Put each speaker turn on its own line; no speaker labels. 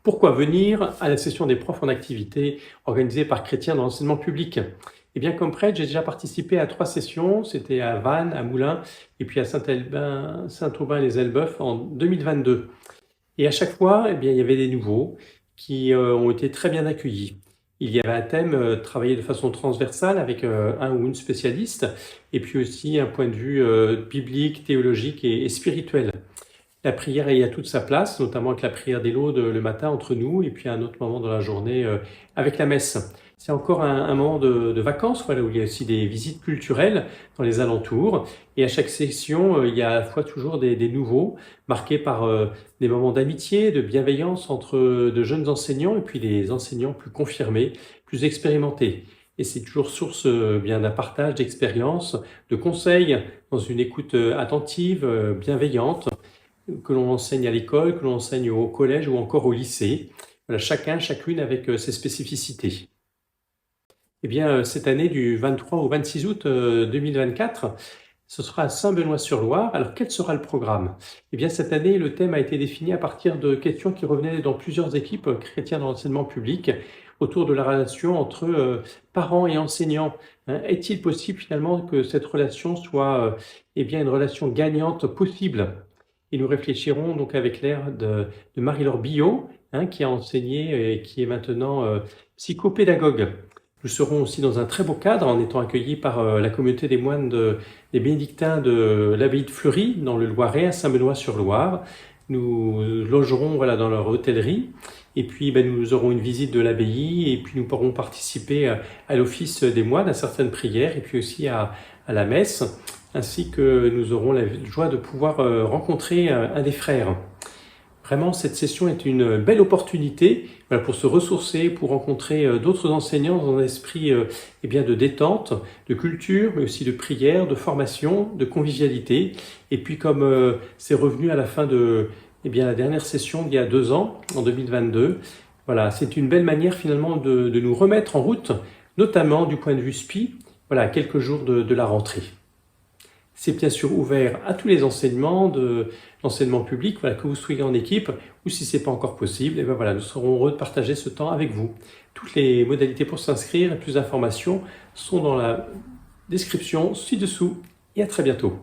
Pourquoi venir à la session des profs en activité organisée par Chrétien dans l'enseignement public? Eh bien, comme prêtre, j'ai déjà participé à 3 sessions. C'était à Vannes, à Moulins et puis à Saint-Aubin-les-Elbeuf en 2022. Et à chaque fois, eh bien, il y avait des nouveaux qui ont été très bien accueillis. Il y avait un thème travaillé de façon transversale avec un ou une spécialiste, et puis aussi un point de vue biblique, théologique et spirituel. La prière y a toute sa place, notamment avec la prière des laudes le matin entre nous, et puis un autre moment dans la journée avec la messe. C'est encore un moment de vacances, voilà, où il y a aussi des visites culturelles dans les alentours. Et à chaque session, il y a à la fois toujours des nouveaux, marqués par des moments d'amitié, de bienveillance entre de jeunes enseignants et puis des enseignants plus confirmés, plus expérimentés. Et c'est toujours source bien d'un partage d'expériences, de conseils, dans une écoute attentive, bienveillante, que l'on enseigne à l'école, que l'on enseigne au collège ou encore au lycée. Voilà, chacun, chacune avec ses spécificités. Eh bien, cette année, du 23 au 26 août 2024, ce sera à Saint-Benoît-sur-Loire. Alors, quel sera le programme? Eh bien, cette année, le thème a été défini à partir de questions qui revenaient dans plusieurs équipes chrétiennes dans l'enseignement public autour de la relation entre parents et enseignants. Est-il possible finalement que cette relation soit eh bien, une relation gagnante possible? Et nous réfléchirons donc avec l'aide de Marie-Laure Billot, qui a enseigné et qui est maintenant psychopédagogue. Nous serons aussi dans un très beau cadre en étant accueillis par la communauté des moines des bénédictins de l'abbaye de Fleury, dans le Loiret, à Saint-Benoît-sur-Loire. Nous logerons voilà, dans leur hôtellerie. Et puis nous aurons une visite de l'abbaye et puis nous pourrons participer à l'office des moines, à certaines prières et puis aussi à la messe, ainsi que nous aurons la joie de pouvoir rencontrer un des frères. Vraiment, cette session est une belle opportunité voilà, pour se ressourcer, pour rencontrer d'autres enseignants dans un esprit eh bien, de détente, de culture, mais aussi de prière, de formation, de convivialité. Et puis comme c'est revenu à la fin de eh bien, la dernière session d'il y a 2 ans, en 2022, voilà, c'est une belle manière finalement de nous remettre en route, notamment du point de vue SPI, voilà, à quelques jours de la rentrée. C'est bien sûr ouvert à tous les enseignements de l'enseignement public, voilà, que vous soyez en équipe ou si ce n'est pas encore possible, et bien voilà, nous serons heureux de partager ce temps avec vous. Toutes les modalités pour s'inscrire et plus d'informations sont dans la description ci-dessous. Et à très bientôt.